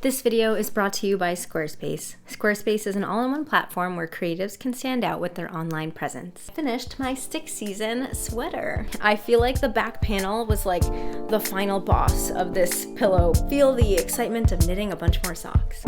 This video is brought to you by Squarespace. Squarespace is an all-in-one platform where creatives can stand out with their online presence. I finished my stick season sweater. I feel like the back panel was like the final boss of this pillow. Feel the excitement of knitting a bunch more socks.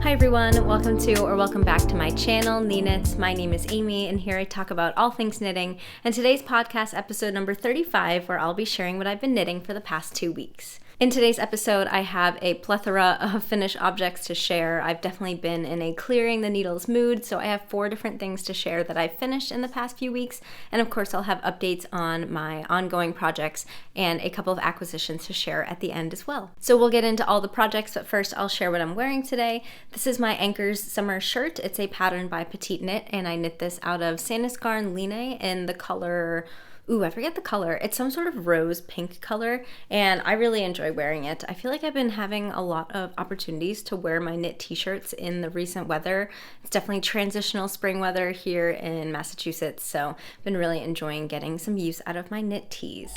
Hi everyone, welcome back to my channel, Knee Knits. My name is Amy, and here I talk about all things knitting. And today's podcast, episode number 35, where I'll be sharing what I've been knitting for the past 2 weeks. In today's episode, I have a plethora of finished objects to share. I've definitely been in a clearing the needles mood, so I have 4 different things to share that I've finished in the past few weeks. And of course, I'll have updates on my ongoing projects and a couple of acquisitions to share at the end as well. So we'll get into all the projects, but first I'll share what I'm wearing today. This is my Anchors summer shirt. It's a pattern by Petite Knit, and I knit this out of Sandisgarn Line in the color... I forget the color. It's some sort of rose pink color, and I really enjoy wearing it. I feel like I've been having a lot of opportunities to wear my knit t-shirts in the recent weather. It's definitely transitional spring weather here in Massachusetts, so I've been really enjoying getting some use out of my knit tees.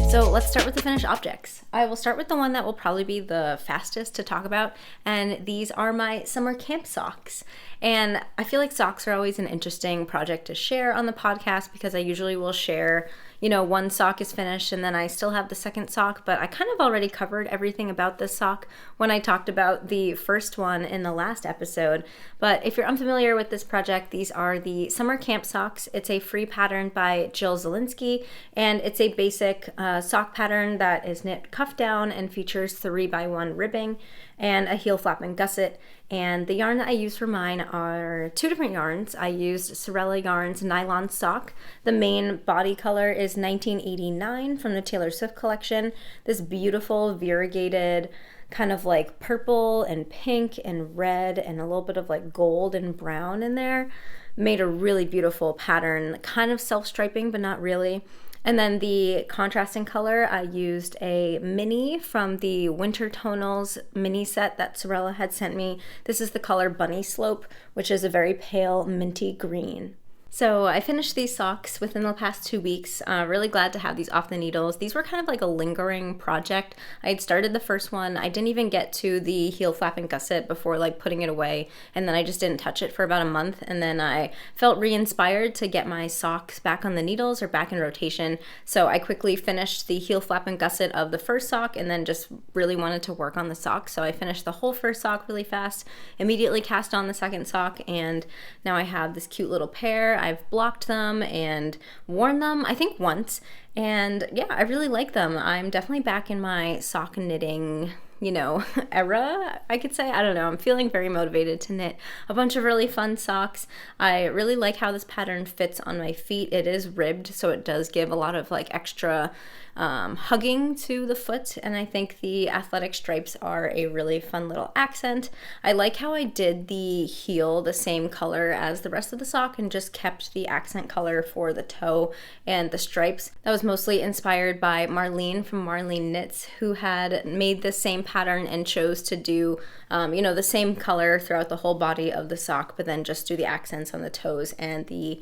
So let's start with the finished objects. I will start with the one that will probably be the fastest to talk about, and these are my summer camp socks. And I feel like socks are always an interesting project to share on the podcast because I usually will share, one sock is finished and then I still have the second sock, but I kind of already covered everything about this sock when I talked about the first one in the last episode. But if you're unfamiliar with this project, these are the summer camp socks. It's a free pattern by Jill Zielinski, and it's a basic sock pattern that is knit cuff down and features 3x1 ribbing and a heel flap and gusset. And the yarn that I use for mine are 2 different yarns. I used Sorella Yarns Nylon Sock. The main body color is 1989 from the Taylor Swift collection. This beautiful variegated kind of like purple and pink and red and a little bit of like gold and brown in there. Made a really beautiful pattern, kind of self-striping, but not really. And then the contrasting color, I used a mini from the Winter Tonals mini set that Sorella had sent me. This is the color Bunny Slope, which is a very pale minty green. So I finished these socks within the past 2 weeks. Really glad to have these off the needles. These were kind of like a lingering project. I had started the first one. I didn't even get to the heel flap and gusset before like putting it away, and then I just didn't touch it for about a month, and then I felt re-inspired to get my socks back on the needles or back in rotation. So I quickly finished the heel flap and gusset of the first sock and then just really wanted to work on the sock. So I finished the whole first sock really fast, immediately cast on the second sock, and now I have this cute little pair. I've blocked them and worn them, I think once, and yeah, I really like them. I'm definitely back in my sock knitting, era, I could say. I don't know. I'm feeling very motivated to knit a bunch of really fun socks. I really like how this pattern fits on my feet. It is ribbed, so it does give a lot of like extra hugging to the foot, and I think the athletic stripes are a really fun little accent. I like how I did the heel the same color as the rest of the sock and just kept the accent color for the toe and the stripes. That was mostly inspired by Marlene from Marlene Knits, who had made the same pattern and chose to do the same color throughout the whole body of the sock, but then just do the accents on the toes and the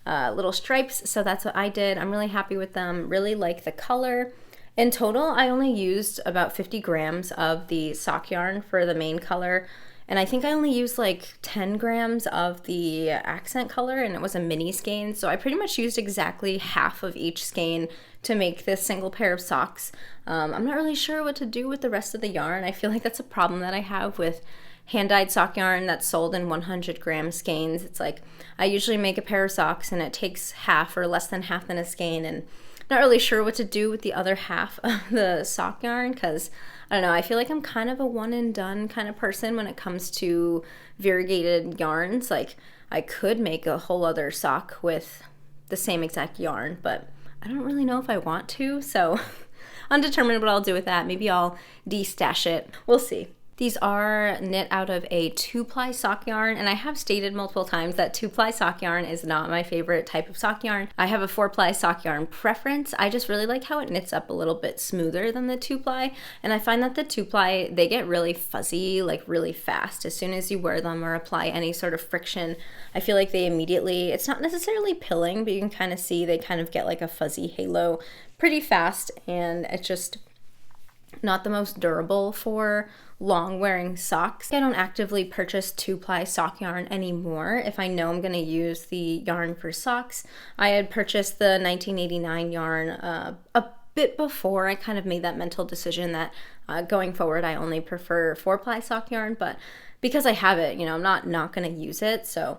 little stripes. So that's what I did. I'm really happy with them. Really like the color. In total, I only used about 50 grams of the sock yarn for the main color, and I think I only used like 10 grams of the accent color, and it was a mini skein, so I pretty much used exactly half of each skein to make this single pair of socks. I'm not really sure what to do with the rest of the yarn. I feel like that's a problem that I have with hand-dyed sock yarn that's sold in 100 gram skeins. It's like I usually make a pair of socks and it takes half or less than half in a skein, and not really sure what to do with the other half of the sock yarn because I don't know, I feel like I'm kind of a one and done kind of person when it comes to variegated yarns. Like I could make a whole other sock with the same exact yarn, but I don't really know if I want to, so undetermined what I'll do with that. Maybe I'll de-stash it. We'll see. These are knit out of a 2-ply sock yarn, and I have stated multiple times that 2-ply sock yarn is not my favorite type of sock yarn. I have a 4-ply sock yarn preference. I just really like how it knits up a little bit smoother than the 2-ply, and I find that the 2-ply, they get really fuzzy like really fast. As soon as you wear them or apply any sort of friction, I feel like they immediately, it's not necessarily pilling, but you can kind of see they kind of get like a fuzzy halo pretty fast, and it's just not the most durable for long wearing socks. I don't actively purchase 2-ply sock yarn anymore if I know I'm going to use the yarn for socks. I had purchased the 1989 yarn a bit before. I kind of made that mental decision that going forward I only prefer 4-ply sock yarn, but because I have it, you know, I'm not going to use it, so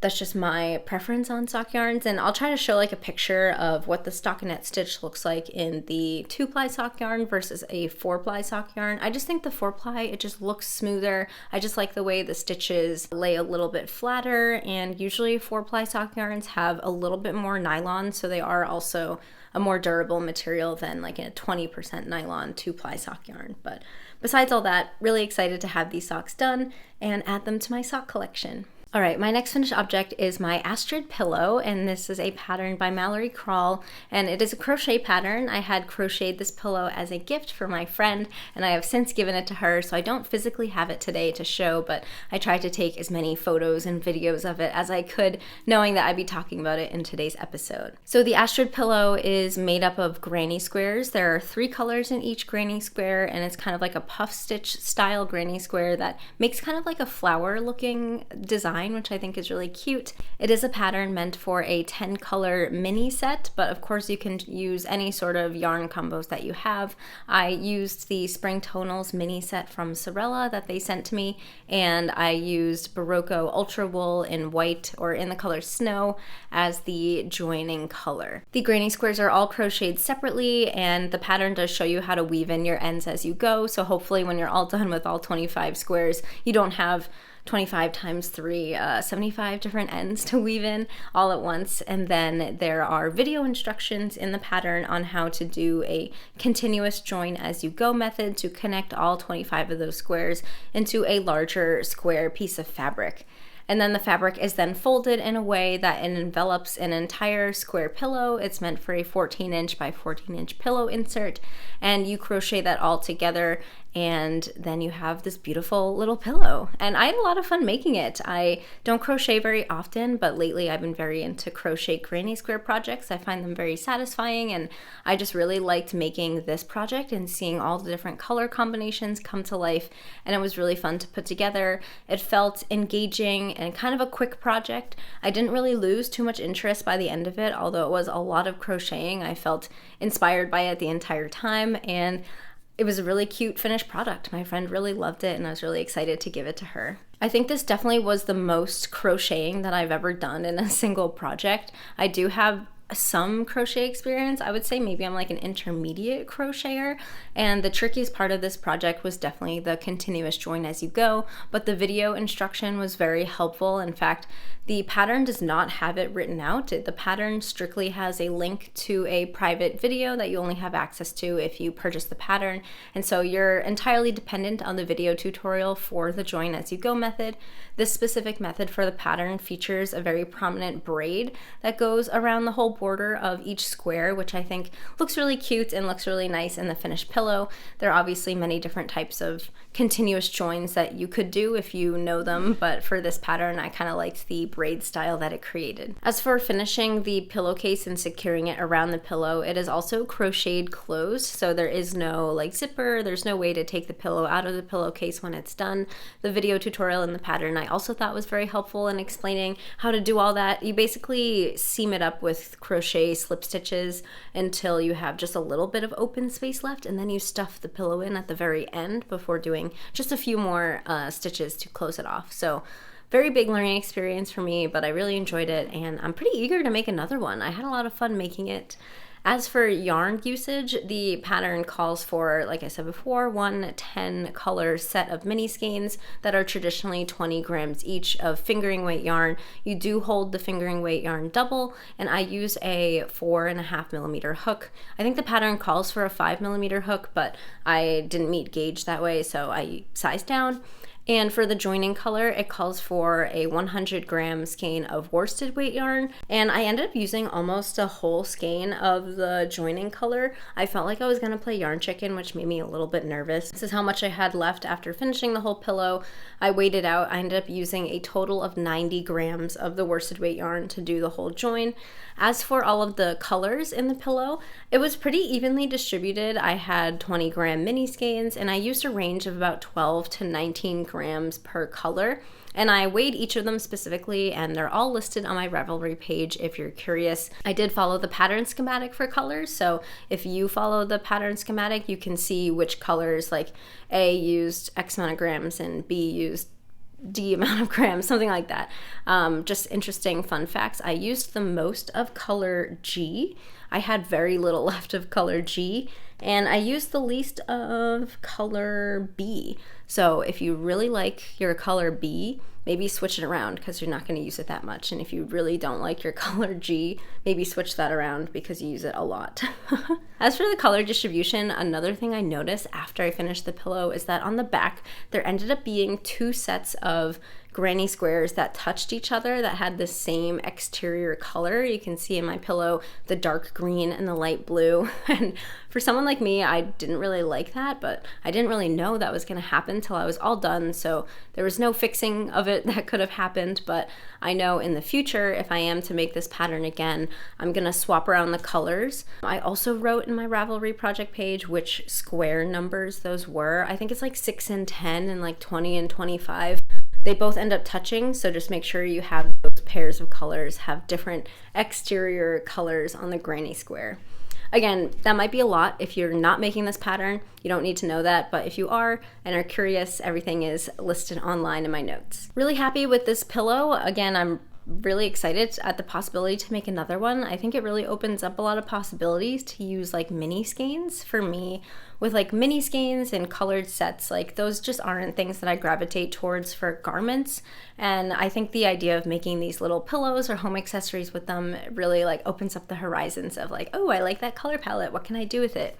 that's just my preference on sock yarns. And I'll try to show like a picture of what the stockinette stitch looks like in the 2-ply sock yarn versus a 4-ply sock yarn. I just think the 4-ply, it just looks smoother. I just like the way the stitches lay a little bit flatter, and usually 4-ply sock yarns have a little bit more nylon, so they are also a more durable material than like a 20% nylon 2-ply sock yarn. But besides all that, really excited to have these socks done and add them to my sock collection. All right, my next finished object is my Astrid Pillow, and this is a pattern by Mallory Crawl, and it is a crochet pattern. I had crocheted this pillow as a gift for my friend, and I have since given it to her, so I don't physically have it today to show, but I tried to take as many photos and videos of it as I could, knowing that I'd be talking about it in today's episode. So the Astrid Pillow is made up of granny squares. There are 3 colors in each granny square, and it's kind of like a puff stitch style granny square that makes kind of like a flower looking design, which I think is really cute. It is a pattern meant for a 10 color mini set, but of course you can use any sort of yarn combos that you have. I used the Spring Tonals mini set from Sorella that they sent to me, and I used Barocco Ultra Wool in white or in the color Snow as the joining color. The granny squares are all crocheted separately, and the pattern does show you how to weave in your ends as you go, so hopefully when you're all done with all 25 squares, you don't have 25 times 3, 75 different ends to weave in all at once. And then there are video instructions in the pattern on how to do a continuous join as you go method to connect all 25 of those squares into a larger square piece of fabric. And then the fabric is then folded in a way that it envelops an entire square pillow. It's meant for a 14-inch by 14-inch pillow insert, and you crochet that all together, and then you have this beautiful little pillow. And I had a lot of fun making it. I don't crochet very often, but lately I've been very into crochet granny square projects. I find them very satisfying, and I just really liked making this project and seeing all the different color combinations come to life, and it was really fun to put together. It felt engaging and kind of a quick project. I didn't really lose too much interest by the end of it, although it was a lot of crocheting. I felt inspired by it the entire time, and it was a really cute finished product. My friend really loved it, and I was really excited to give it to her. I think this definitely was the most crocheting that I've ever done in a single project. I do have some crochet experience. I would say maybe I'm like an intermediate crocheter, and the trickiest part of this project was definitely the continuous join as you go, but the video instruction was very helpful. In fact, the pattern does not have it written out. The pattern strictly has a link to a private video that you only have access to if you purchase the pattern, and so you're entirely dependent on the video tutorial for the join as you go method. This specific method for the pattern features a very prominent braid that goes around the whole border of each square, which I think looks really cute and looks really nice in the finished pillow. There are obviously many different types of continuous joins that you could do if you know them, but for this pattern I kind of liked the braid style that it created. As for finishing the pillowcase and securing it around the pillow, it is also crocheted closed, so there is no like zipper, there's no way to take the pillow out of the pillowcase when it's done. The video tutorial in the pattern I also thought was very helpful in explaining how to do all that. You basically seam it up with crochet slip stitches until you have just a little bit of open space left, and then you stuff the pillow in at the very end before doing just a few more stitches to close it off. So very big learning experience for me, but I really enjoyed it, and I'm pretty eager to make another one. I had a lot of fun making it. As for yarn usage, the pattern calls for, like I said before, one 10 color set of mini skeins that are traditionally 20 grams each of fingering weight yarn. You do hold the fingering weight yarn double, and I use a 4.5 millimeter hook. I think the pattern calls for a 5 millimeter hook, but I didn't meet gauge that way, so I sized down. And for the joining color, it calls for a 100 gram skein of worsted weight yarn. And I ended up using almost a whole skein of the joining color. I felt like I was gonna play yarn chicken, which made me a little bit nervous. This is how much I had left after finishing the whole pillow. I weighed it out. I ended up using a total of 90 grams of the worsted weight yarn to do the whole join. As for all of the colors in the pillow, it was pretty evenly distributed. I had 20 gram mini skeins, and I used a range of about 12 to 19 grams per color. And I weighed each of them specifically, and they're all listed on my Ravelry page if you're curious. I did follow the pattern schematic for colors, so if you follow the pattern schematic, you can see which colors, like A used X amount of grams and B used D amount of grams, something like that. Just interesting fun facts. I used the most of color G. I had very little left of color G, and I used the least of color B. So if you really like your color B, maybe switch it around because you're not going to use it that much. And if you really don't like your color G, maybe switch that around because you use it a lot. As for the color distribution, another thing I noticed after I finished the pillow is that on the back, there ended up being two sets of granny squares that touched each other that had the same exterior color. You can see in my pillow the dark green and the light blue. And for someone like me, I didn't really like that, but I didn't really know that was going to happen until I was all done. So there was no fixing of it that could have happened, but I know in the future, if I am to make this pattern again, I'm going to swap around the colors. I also wrote in my Ravelry project page which square numbers those were. I think it's like 6 and 10 and like 20 and 25. They both end up touching, so just make sure you have those pairs of colors have different exterior colors on the granny square. Again, that might be a lot if you're not making this pattern. You don't need to know that, but if you are and are curious, everything is listed online in my notes. Really happy with this pillow. Again, I'm really excited at the possibility to make another one. I think it really opens up a lot of possibilities to use like mini skeins. For me, with like mini skeins and colored sets, like those just aren't things that I gravitate towards for garments. And I think the idea of making these little pillows or home accessories with them really like opens up the horizons of like, oh, I like that color palette. What can I do with it?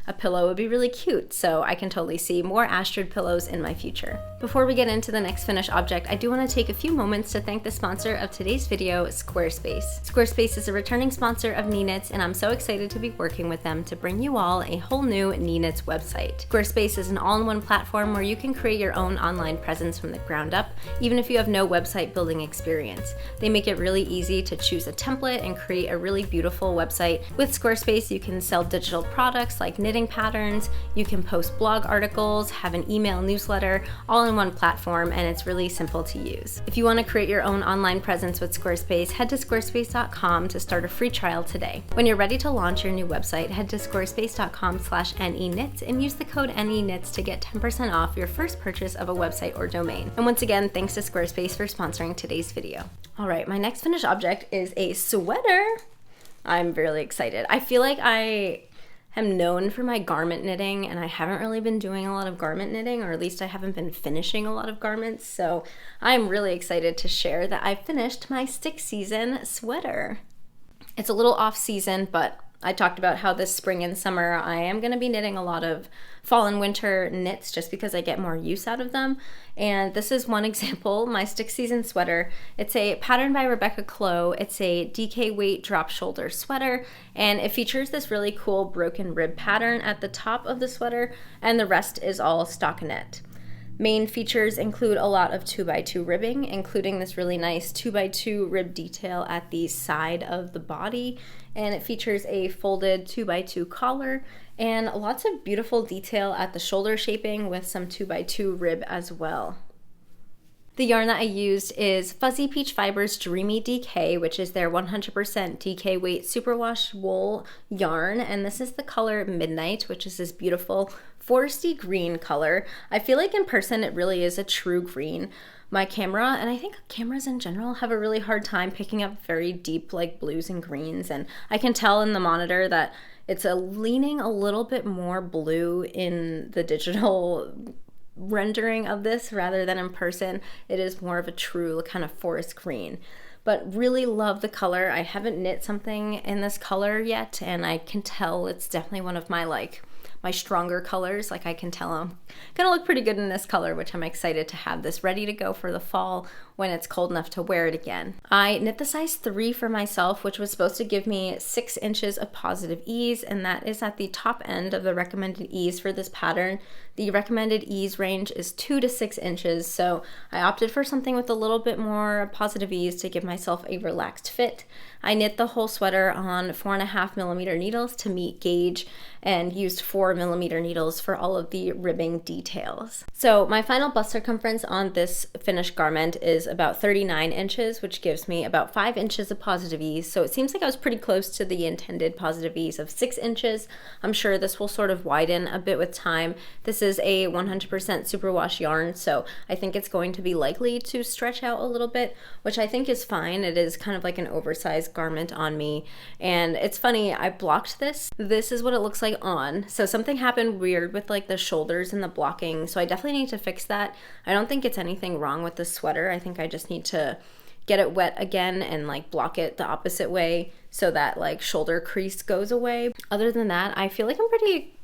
A pillow would be really cute, so I can totally see more Astrid pillows in my future. Before we get into the next finished object, I do want to take a few moments to thank the sponsor of today's video, Squarespace. Squarespace is a returning sponsor of Knee Knits, and I'm so excited to be working with them to bring you all a whole new Knee Knits website. Squarespace is an all-in-one platform where you can create your own online presence from the ground up, even if you have no website building experience. They make it really easy to choose a template and create a really beautiful website. With Squarespace, you can sell digital products like knitting patterns, you can post blog articles, have an email newsletter, all in one platform, and it's really simple to use. If you want to create your own online presence with Squarespace, head to squarespace.com to start a free trial today. When you're ready to launch your new website, head to squarespace.com/neknits and use the code NEKNITS to get 10% off your first purchase of a website or domain. And once again, thanks to Squarespace for sponsoring today's video. All right, my next finished object is a sweater. I'm really excited. I feel like I am known for my garment knitting, and I haven't really been doing a lot of garment knitting, or at least I haven't been finishing a lot of garments, so I'm really excited to share that I finished my stick season sweater. It's a little off season, but I talked about how this spring and summer I am going to be knitting a lot of fall and winter knits just because I get more use out of them. And this is one example, my stick season sweater. It's a pattern by Rebecca Clow. It's a DK weight drop shoulder sweater, and it features this really cool broken rib pattern at the top of the sweater, and the rest is all stockinette. Main features include a lot of 2x2 ribbing, including this really nice 2x2 rib detail at the side of the body, and it features a folded 2x2 collar and lots of beautiful detail at the shoulder shaping with some 2x2 rib as well. The yarn that I used is Fuzzy Peach Fibers Dreamy DK, which is their 100% DK weight superwash wool yarn, and this is the color Midnight, which is this beautiful foresty green color. I feel like in person it really is a true green. My camera, and I think cameras in general, have a really hard time picking up very deep like blues and greens, and I can tell in the monitor that it's leaning a little bit more blue in the digital rendering of this rather than in person. It is more of a true kind of forest green, but really love the color. I haven't knit something in this color yet, and I can tell it's definitely one of my my stronger colors. Like I can tell I'm gonna look pretty good in this color, which I'm excited to have this ready to go for the fall when it's cold enough to wear it again. I knit the size 3 for myself, which was supposed to give me 6 inches of positive ease, and that is at the top end of the recommended ease for this pattern. The recommended ease range is 2 to 6 inches, so I opted for something with a little bit more positive ease to give myself a relaxed fit. I knit the whole sweater on 4.5mm needles to meet gauge and used 4mm needles for all of the ribbing details. So my final bust circumference on this finished garment is about 39 inches, which gives me about 5 inches of positive ease. So it seems like I was pretty close to the intended positive ease of 6 inches. I'm sure this will sort of widen a bit with time. This is a 100% superwash yarn, so I think it's going to be likely to stretch out a little bit, which I think is fine. It is kind of like an oversized garment on me, and it's funny, I blocked this. This is what it looks like on. So something happened weird with like the shoulders and the blocking, so I definitely need to fix that. I don't think it's anything wrong with the sweater. I think I just need to get it wet again and like block it the opposite way so that like shoulder crease goes away. Other than that, I feel like I'm pretty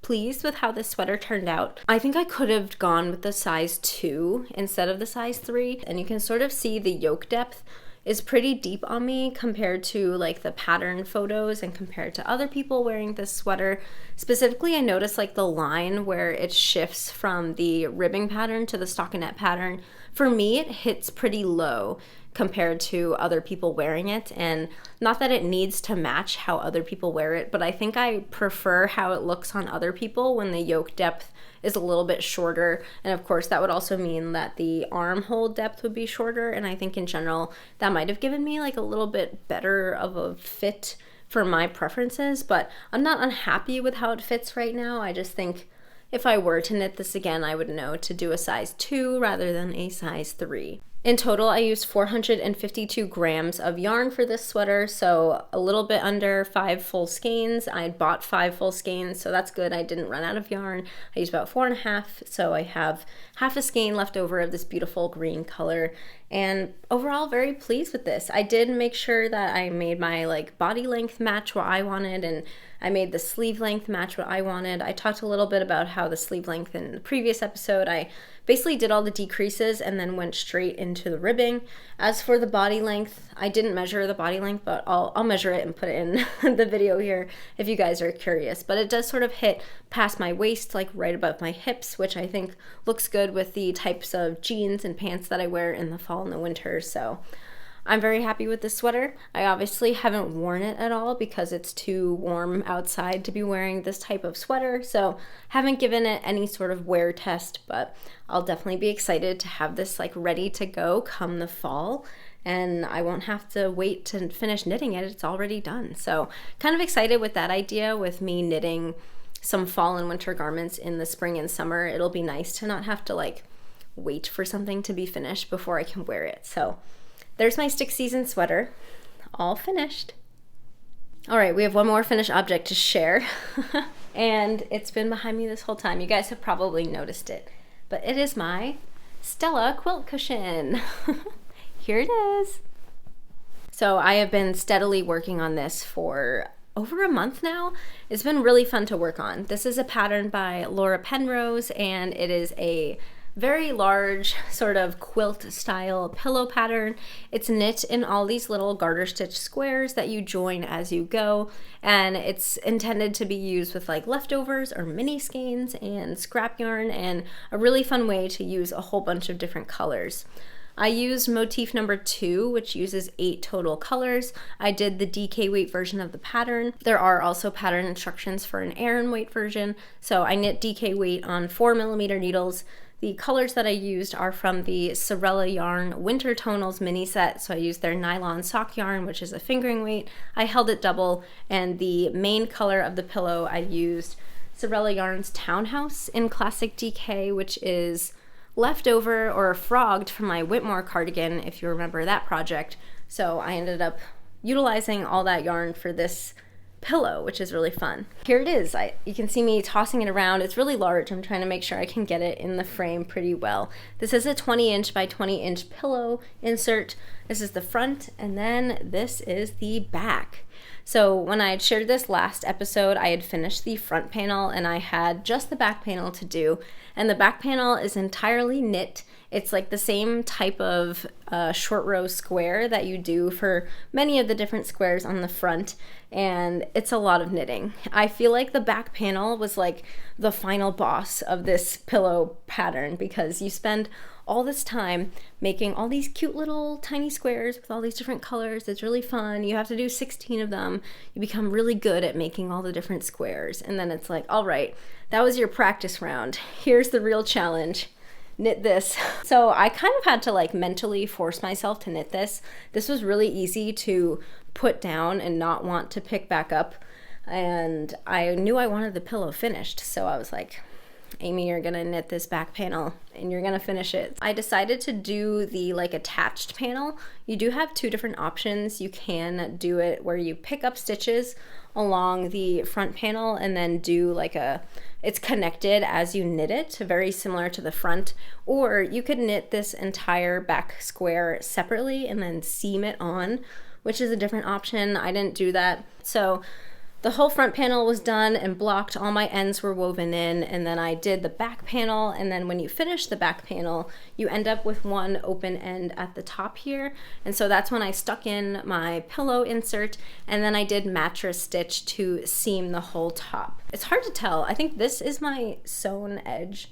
pleased with how this sweater turned out. I think I could have gone with the size 2 instead of the size 3, and you can sort of see the yoke depth is pretty deep on me compared to like the pattern photos and compared to other people wearing this sweater. Specifically, I noticed like the line where it shifts from the ribbing pattern to the stockinette pattern. For me, it hits pretty low compared to other people wearing it, and not that it needs to match how other people wear it, but I think I prefer how it looks on other people when the yoke depth is a little bit shorter, and of course that would also mean that the armhole depth would be shorter, and I think in general that might have given me like a little bit better of a fit for my preferences, but I'm not unhappy with how it fits right now. I just think if I were to knit this again, I would know to do a size 2 rather than a size 3. In total, I used 452 grams of yarn for this sweater, so a little bit under 5 full skeins. I bought 5 full skeins, so that's good. I didn't run out of yarn. I used about 4.5, so I have half a skein left over of this beautiful green color, and overall very pleased with this. I did make sure that I made my like body length match what I wanted, and I made the sleeve length match what I wanted. I talked a little bit about how the sleeve length in the previous episode. I basically did all the decreases and then went straight into the ribbing. As for the body length, I didn't measure the body length, but I'll measure it and put it in the video here if you guys are curious. But it does sort of hit past my waist, like right above my hips, which I think looks good with the types of jeans and pants that I wear in the fall and the winter. So I'm very happy with this sweater. I obviously haven't worn it at all because it's too warm outside to be wearing this type of sweater, so haven't given it any sort of wear test, but I'll definitely be excited to have this like ready to go come the fall, and I won't have to wait to finish knitting it. It's already done. So kind of excited with that idea, with me knitting some fall and winter garments in the spring and summer. It'll be nice to not have to like wait for something to be finished before I can wear it. So there's my stick season sweater, all finished. All right, we have one more finished object to share, and it's been behind me this whole time. You guys have probably noticed it, but it is my Stella quilt cushion. Here it is. So I have been steadily working on this for over a month now. It's been really fun to work on. This is a pattern by Laura Penrose, and it is a very large sort of quilt style pillow pattern. It's knit in all these little garter stitch squares that you join as you go, and it's intended to be used with like leftovers or mini skeins and scrap yarn, and a really fun way to use a whole bunch of different colors. I used motif number 2, which uses 8 total colors. I did the DK weight version of the pattern. There are also pattern instructions for an Aran weight version. So I knit DK weight on 4mm needles The colors that I used are from the Sorella Yarn Winter Tonals mini set. So I used their nylon sock yarn, which is a fingering weight. I held it double, and the main color of the pillow I used Sorella Yarn's Townhouse in Classic DK, which is leftover or frogged from my Whitmore cardigan, if you remember that project. So I ended up utilizing all that yarn for this pillow, which is really fun. Here it is. You can see me tossing it around. It's really large. I'm trying to make sure I can get it in the frame pretty well. This is a 20-inch by 20-inch pillow insert. This is the front, and then this is the back. So when I had shared this last episode, I had finished the front panel and I had just the back panel to do. And the back panel is entirely knit. It's like the same type of short row square that you do for many of the different squares on the front, and it's a lot of knitting. I feel like the back panel was like the final boss of this pillow pattern, because you spend all this time making all these cute little tiny squares with all these different colors. It's really fun. You have to do 16 of them. You become really good at making all the different squares, and then it's like, all right, that was your practice round. Here's the real challenge. Knit this. So I kind of had to like mentally force myself to knit this. This was really easy to put down and not want to pick back up. And I knew I wanted the pillow finished. So I was like, Amy, you're gonna knit this back panel and you're gonna finish it. I decided to do the like attached panel. You do have two different options. You can do it where you pick up stitches along the front panel and then do like it's connected as you knit it, very similar to the front, or you could knit this entire back square separately and then seam it on, which is a different option. I didn't do that. So the whole front panel was done and blocked, all my ends were woven in, and then I did the back panel, and then when you finish the back panel, you end up with one open end at the top here, and so that's when I stuck in my pillow insert, and then I did mattress stitch to seam the whole top. It's hard to tell. I think this is my sewn edge.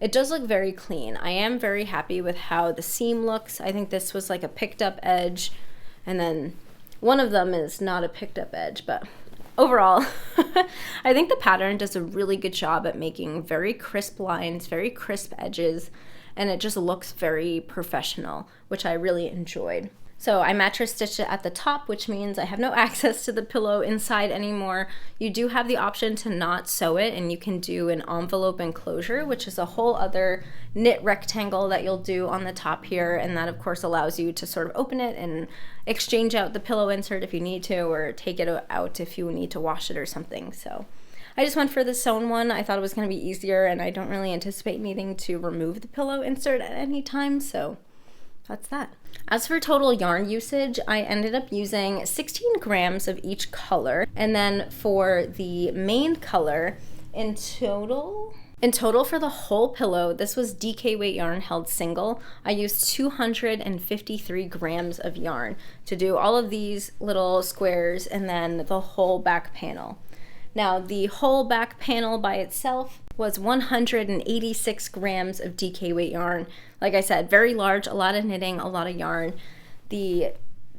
It does look very clean. I am very happy with how the seam looks. I think this was like a picked up edge, and then one of them is not a picked up edge, but overall, I think the pattern does a really good job at making very crisp lines, very crisp edges, and it just looks very professional, which I really enjoyed. So I mattress stitched it at the top, which means I have no access to the pillow inside anymore. You do have the option to not sew it, and you can do an envelope enclosure, which is a whole other knit rectangle that you'll do on the top here, and that of course allows you to sort of open it and exchange out the pillow insert if you need to, or take it out if you need to wash it or something. So I just went for the sewn one. I thought it was going to be easier, and I don't really anticipate needing to remove the pillow insert at any time, so that's that. As for total yarn usage, I ended up using 16 grams of each color, and then for the main color, in total for the whole pillow, this was DK weight yarn held single. I used 253 grams of yarn to do all of these little squares and then the whole back panel. Now, the whole back panel by itself was 186 grams of DK weight yarn. Like I said, very large, a lot of knitting, a lot of yarn.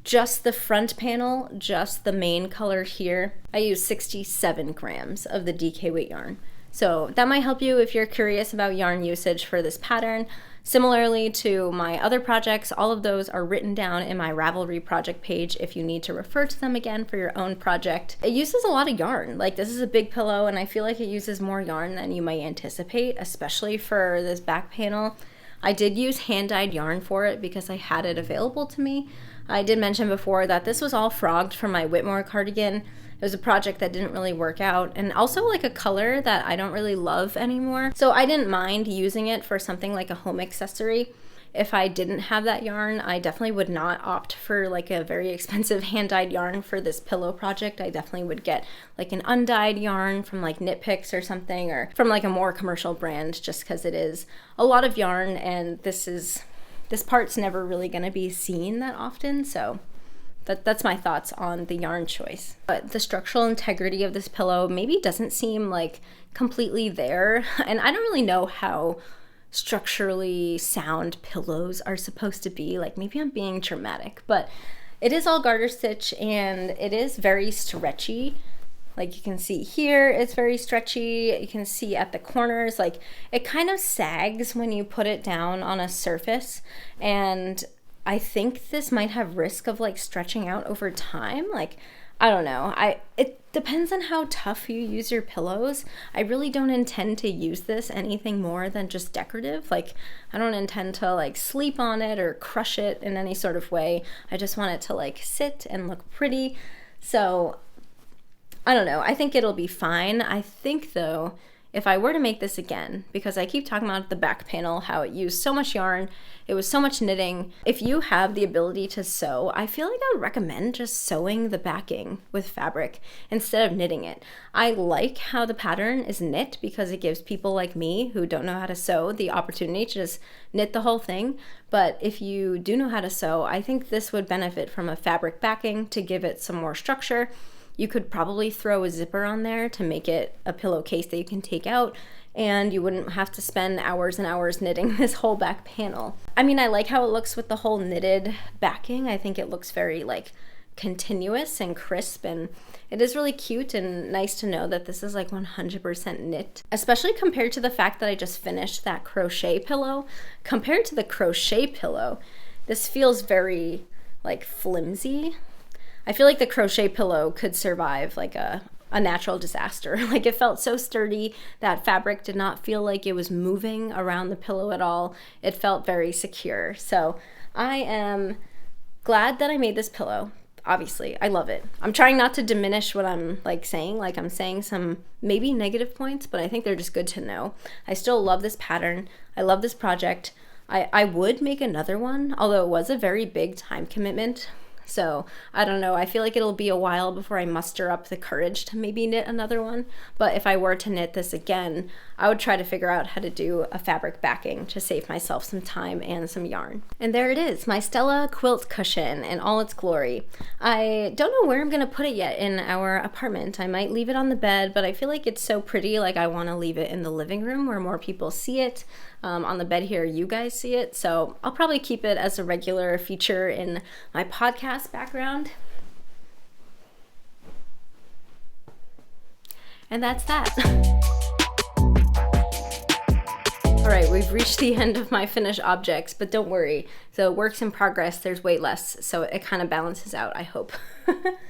Just the front panel, just the main color here, I used 67 grams of the DK weight yarn. So that might help you if you're curious about yarn usage for this pattern. Similarly to my other projects, all of those are written down in my Ravelry project page if you need to refer to them again for your own project. It uses a lot of yarn. Like, this is a big pillow, and I feel like it uses more yarn than you might anticipate, especially for this back panel. I did use hand-dyed yarn for it because I had it available to me. I did mention before that this was all frogged from my Whitmore cardigan. It was a project that didn't really work out, and also like a color that I don't really love anymore. So I didn't mind using it for something like a home accessory. If I didn't have that yarn, I definitely would not opt for like a very expensive hand-dyed yarn for this pillow project. I definitely would get like an undyed yarn from like Knit Picks or something, or from like a more commercial brand, just because it is a lot of yarn, and this part's never really going to be seen that often. So that's my thoughts on the yarn choice. But the structural integrity of this pillow maybe doesn't seem like completely there, and I don't really know how structurally sound pillows are supposed to be. Like, maybe I'm being dramatic, but it is all garter stitch and it is very stretchy. Like you can see here, it's very stretchy. You can see at the corners, like it kind of sags when you put it down on a surface. And I think this might have risk of like stretching out over time. Like, I don't know. It depends on how tough you use your pillows. I really don't intend to use this anything more than just decorative. Like, I don't intend to like sleep on it or crush it in any sort of way. I just want it to like sit and look pretty. So I don't know. I think it'll be fine. I think though, if I were to make this again, because I keep talking about the back panel, how it used so much yarn, it was so much knitting. If you have the ability to sew, I feel like I would recommend just sewing the backing with fabric instead of knitting it. I like how the pattern is knit because it gives people like me who don't know how to sew the opportunity to just knit the whole thing. But if you do know how to sew, I think this would benefit from a fabric backing to give it some more structure. You could probably throw a zipper on there to make it a pillowcase that you can take out, and you wouldn't have to spend hours and hours knitting this whole back panel. I mean, I like how it looks with the whole knitted backing. I think it looks very like continuous and crisp, and it is really cute and nice to know that this is like 100% knit, especially compared to the fact that I just finished that crochet pillow. Compared to the crochet pillow, this feels very like flimsy. I feel like the crochet pillow could survive like a natural disaster. Like it felt so sturdy. That fabric did not feel like it was moving around the pillow at all. It felt very secure. So I am glad that I made this pillow. Obviously, I love it. I'm trying not to diminish what I'm like saying. Like I'm saying some maybe negative points, but I think they're just good to know. I still love this pattern. I love this project. I would make another one, although it was a very big time commitment. So I don't know, I feel like it'll be a while before I muster up the courage to maybe knit another one. But if I were to knit this again, I would try to figure out how to do a fabric backing to save myself some time and some yarn. And there it is, my Stella quilt cushion in all its glory. I don't know where I'm gonna put it yet in our apartment. I might leave it on the bed, but I feel like it's so pretty, like I wanna leave it in the living room where more people see it. On the bed here, you guys see it. So I'll probably keep it as a regular feature in my podcast background. And that's that. All right, we've reached the end of my finished objects, but don't worry. So works in progress, there's way less, so it kind of balances out, I hope.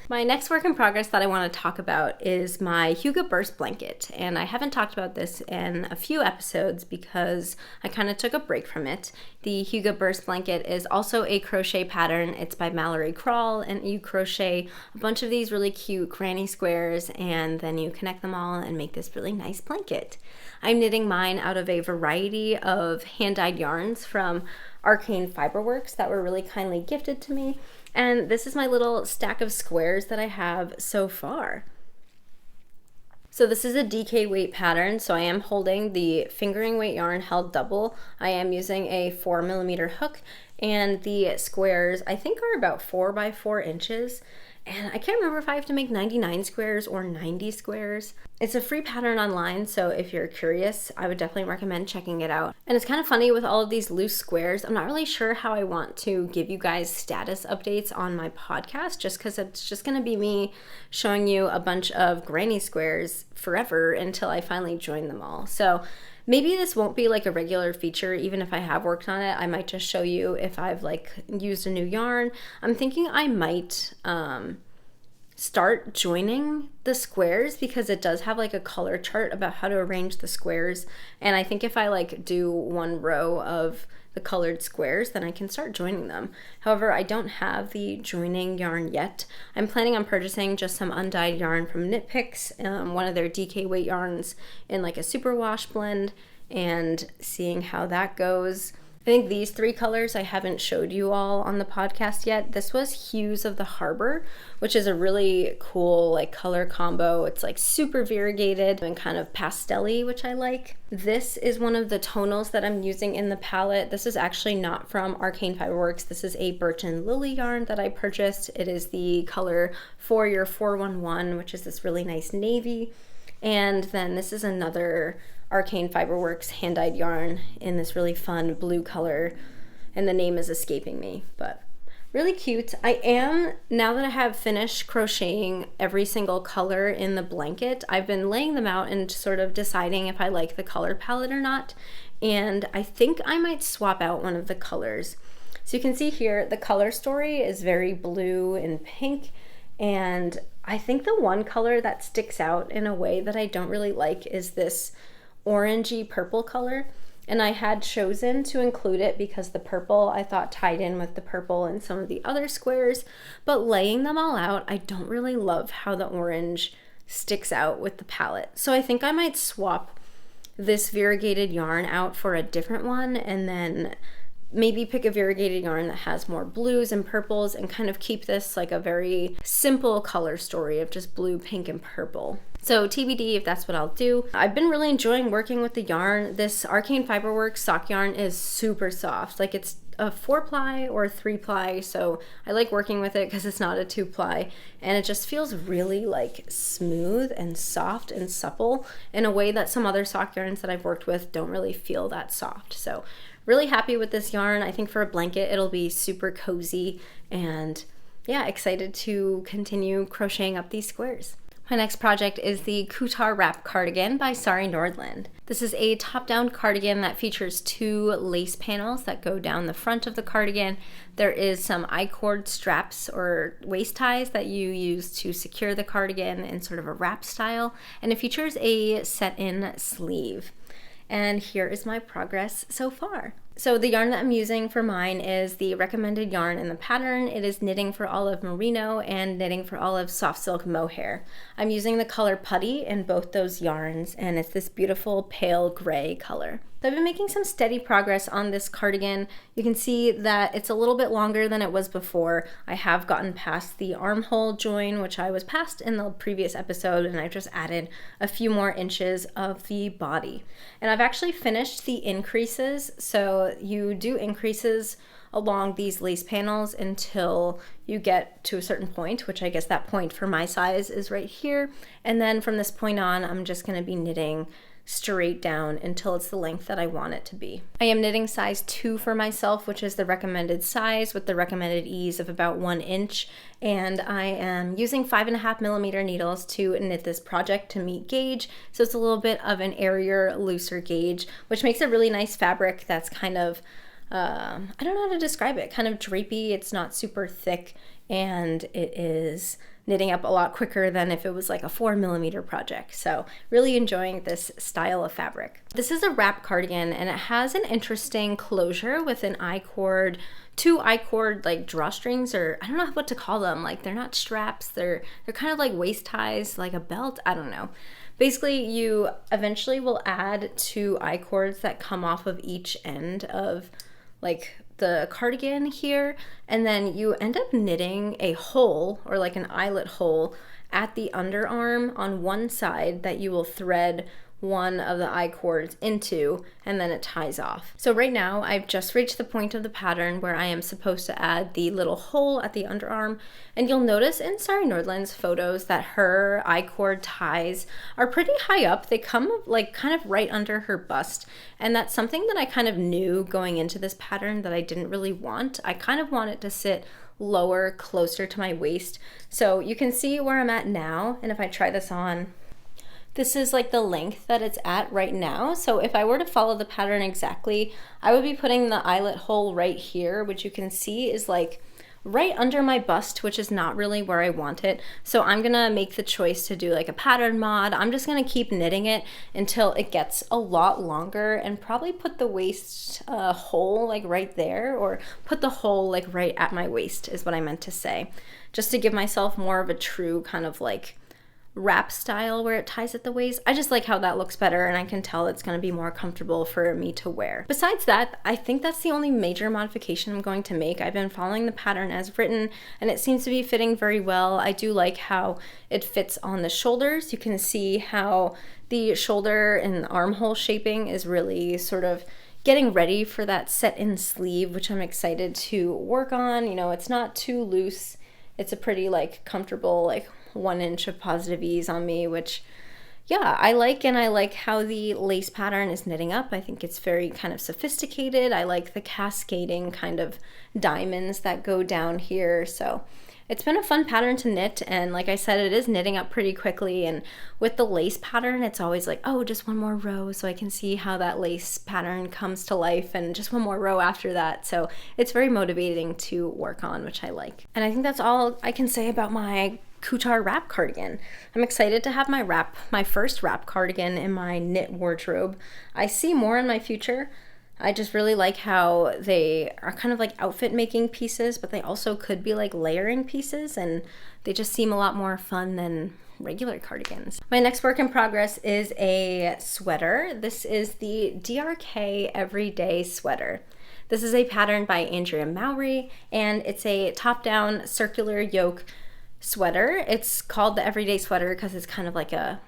My next work in progress that I want to talk about is my Hygge burst blanket, and I haven't talked about this in a few episodes because I kind of took a break from it. The Hygge burst blanket is also a crochet pattern. It's by Mallory Crawl, and you crochet a bunch of these really cute granny squares, and then you connect them all and make this really nice blanket. I'm knitting mine out of a variety of hand-dyed yarns from Arcane Fiberworks that were really kindly gifted to me. And this is my little stack of squares that I have so far. So this is a DK weight pattern, so I am holding the fingering weight yarn held double. I am using a 4mm hook, and the squares I think are about 4 by 4 inches. And I can't remember if I have to make 99 squares or 90 squares. It's a free pattern online, so if you're curious, I would definitely recommend checking it out. And it's kind of funny with all of these loose squares. I'm not really sure how I want to give you guys status updates on my podcast, just because it's just going to be me showing you a bunch of granny squares forever until I finally join them all. So maybe this won't be like a regular feature. Even if I have worked on it, I might just show you if I've like used a new yarn. I'm thinking I might start joining the squares because it does have like a color chart about how to arrange the squares. And I think if I like do one row of the colored squares, then I can start joining them. However, I don't have the joining yarn yet. I'm planning on purchasing just some undyed yarn from Knit Picks, one of their DK weight yarns in like a superwash blend, and seeing how that goes. I think these 3 colors I haven't showed you all on the podcast yet. This was Hues of the Harbor, which is a really cool like color combo. It's like super variegated and kind of pastel-y, which I like. This is one of the tonals that I'm using in the palette. This is actually not from Arcane Fiberworks. This is a Birch and Lily yarn that I purchased. It is the color for your 411, which is this really nice navy. And then this is another Arcane Fiberworks hand-dyed yarn in this really fun blue color, and the name is escaping me, but Really cute. I am, now that I have finished crocheting every single color in the blanket, I've been laying them out and sort of deciding if I like the color palette or not. And I think I might swap out one of the colors. So you can see here, the color story is very blue and pink. And I think the one color that sticks out in a way that I don't really like is this orangey purple color. And I had chosen to include it because the purple I thought tied in with the purple and some of the other squares, but laying them all out, I don't really love how the orange sticks out with the palette. So I think I might swap this variegated yarn out for a different one, and then maybe pick a variegated yarn that has more blues and purples and kind of keep this like a very simple color story of just blue, pink, and purple. So TBD if that's what I'll do. I've been really enjoying working with the yarn. This Arcane Fiberworks sock yarn is super soft. Like, it's a 4-ply or a 3-ply, so I like working with it because it's not a 2-ply, and it just feels really like smooth and soft and supple in a way that some other sock yarns that I've worked with don't really feel that soft. So really happy with this yarn. I think for a blanket it'll be super cozy, and yeah, excited to continue crocheting up these squares. My next project is the Kuutar wrap cardigan by Sari Nordland. This is a top-down cardigan that features 2 lace panels that go down the front of the cardigan. There is some I-cord straps or waist ties that you use to secure the cardigan in sort of a wrap style, and it features a set-in sleeve. And here is my progress so far. So the yarn that I'm using for mine is the recommended yarn in the pattern. It is Knitting for Olive Merino and Knitting for Olive Soft Silk Mohair. I'm using the color Putty in both those yarns, and it's this beautiful pale gray color. So I've been making some steady progress on this cardigan. You can see that it's a little bit longer than it was before. I have gotten past the armhole join, which I was past in the previous episode, and I just added a few more inches of the body. And I've actually finished the increases, so you do increases along these lace panels until you get to a certain point, which I guess that point for my size is right here. And then from this point on, I'm just going to be knitting straight down until it's the length that I want it to be. I am knitting size 2 for myself, which is the recommended size with the recommended ease of about 1 inch. And I am using 5.5mm needles to knit this project to meet gauge. So it's a little bit of an airier, looser gauge, which makes a really nice fabric that's kind of, I don't know how to describe it, kind of drapey. It's not super thick, and it is knitting up a lot quicker than if it was like a 4mm project. So really enjoying this style of fabric. This is a wrap cardigan, and it has an interesting closure with an I-cord, 2 I-cord like drawstrings, or I don't know what to call them. Like, they're not straps, they're kind of like waist ties, like a belt, I don't know. Basically, you eventually will add 2 I-cords that come off of each end of like the cardigan here, and then you end up knitting a hole, or like an eyelet hole, at the underarm on one side that you will thread one of the I-cords into, and then it ties off. So right now I've just reached the point of the pattern where I am supposed to add the little hole at the underarm, and you'll notice in Sari Nordland's photos that her I-cord ties are pretty high up. They come like kind of right under her bust, and that's something that I kind of knew going into this pattern that I didn't really want. I kind of want it to sit lower, closer to my waist. So you can see where I'm at now, and if I try this on, this is like the length that it's at right now. So if I were to follow the pattern exactly, I would be putting the eyelet hole right here, which you can see is like right under my bust, which is not really where I want it. So I'm gonna make the choice to do like a pattern mod. I'm just gonna keep knitting it until it gets a lot longer, and probably put the waist hole like right there, or put the hole like right at my waist is what I meant to say, just to give myself more of a true kind of like wrap style where it ties at the waist. I just like how that looks better, and I can tell it's going to be more comfortable for me to wear. Besides that, I think that's the only major modification I'm going to make. I've been following the pattern as written, and it seems to be fitting very well. I do like how it fits on the shoulders. You can see how the shoulder and armhole shaping is really sort of getting ready for that set-in sleeve, which I'm excited to work on. You know, it's not too loose. It's a pretty like comfortable like 1 inch of positive ease on me, which, Yeah, I like how the lace pattern is knitting up. I think it's very kind of sophisticated. I like the cascading kind of diamonds that go down here. So it's been a fun pattern to knit, and like I said, it is knitting up pretty quickly. And with the lace pattern, it's always like, oh, just one more row so I can see how that lace pattern comes to life, and just one more row after that. So it's very motivating to work on, which I like. And I think that's all I can say about my Kuutar wrap cardigan. I'm excited to have my first wrap cardigan in my knit wardrobe. I see more in my future. I just really like how they are kind of like outfit making pieces, but they also could be like layering pieces, and they just seem a lot more fun than regular cardigans. My next work in progress is a sweater. This is the DRK Everyday Sweater. This is a pattern by Andrea Mowry, and it's a top-down circular yoke sweater. It's called the Everyday Sweater because it's kind of like a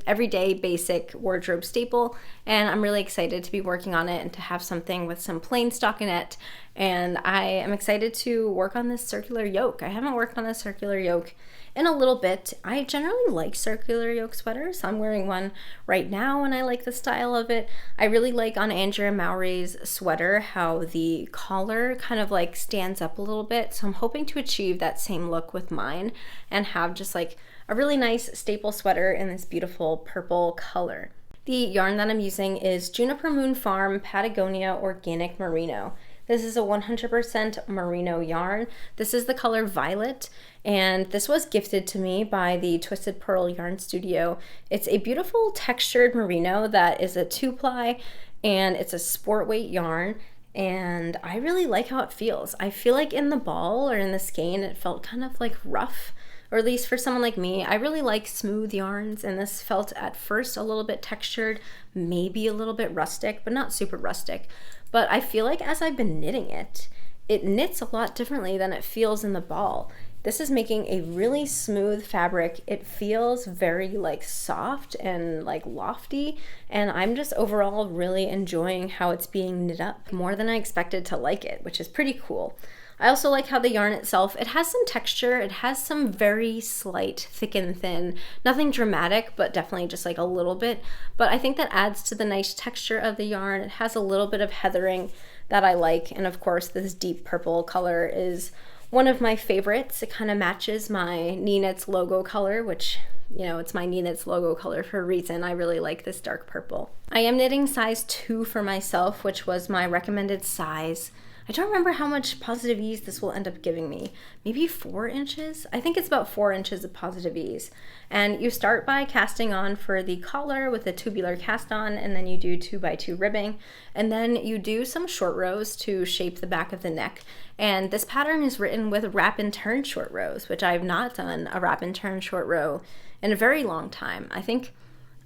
everyday basic wardrobe staple, and I'm really excited to be working on it and to have something with some plain stockinette. And I am excited to work on this circular yoke. I haven't worked on a circular yoke in a little bit. I generally like circular yoke sweaters. I'm wearing one right now and I like the style of it. I really like on Andrea Mowry's sweater how the collar kind of like stands up a little bit. So I'm hoping to achieve that same look with mine and have just like a really nice staple sweater in this beautiful purple color. The yarn that I'm using is Juniper Moon Farm Patagonia Organic Merino. This is a 100% merino yarn. This is the color violet, and this was gifted to me by the Twisted Pearl Yarn Studio. It's a beautiful textured merino that is a 2-ply, and it's a sport weight yarn, and I really like how it feels. I feel like in the ball or in the skein, it felt kind of like rough, or at least for someone like me. I really like smooth yarns, and this felt at first a little bit textured, maybe a little bit rustic, but not super rustic. But I feel like as I've been knitting it, it knits a lot differently than it feels in the ball. This is making a really smooth fabric. It feels very like soft and like lofty, and I'm just overall really enjoying how it's being knit up more than I expected to like it, which is pretty cool. I also like how the yarn itself, it has some texture, it has some very slight thick and thin, nothing dramatic, but definitely just like a little bit. But I think that adds to the nice texture of the yarn. It has a little bit of heathering that I like, and of course this deep purple color is one of my favorites. It kind of matches my Knee Knits logo color, which, you know, it's my Knee Knits logo color for a reason. I really like this dark purple. I am knitting size 2 for myself, which was my recommended size. I don't remember how much positive ease this will end up giving me. Maybe 4 inches? I think it's about 4 inches of positive ease. And you start by casting on for the collar with a tubular cast on, and then you do 2x2 ribbing. And then you do some short rows to shape the back of the neck. And this pattern is written with wrap and turn short rows, which I have not done a wrap and turn short row in a very long time. I think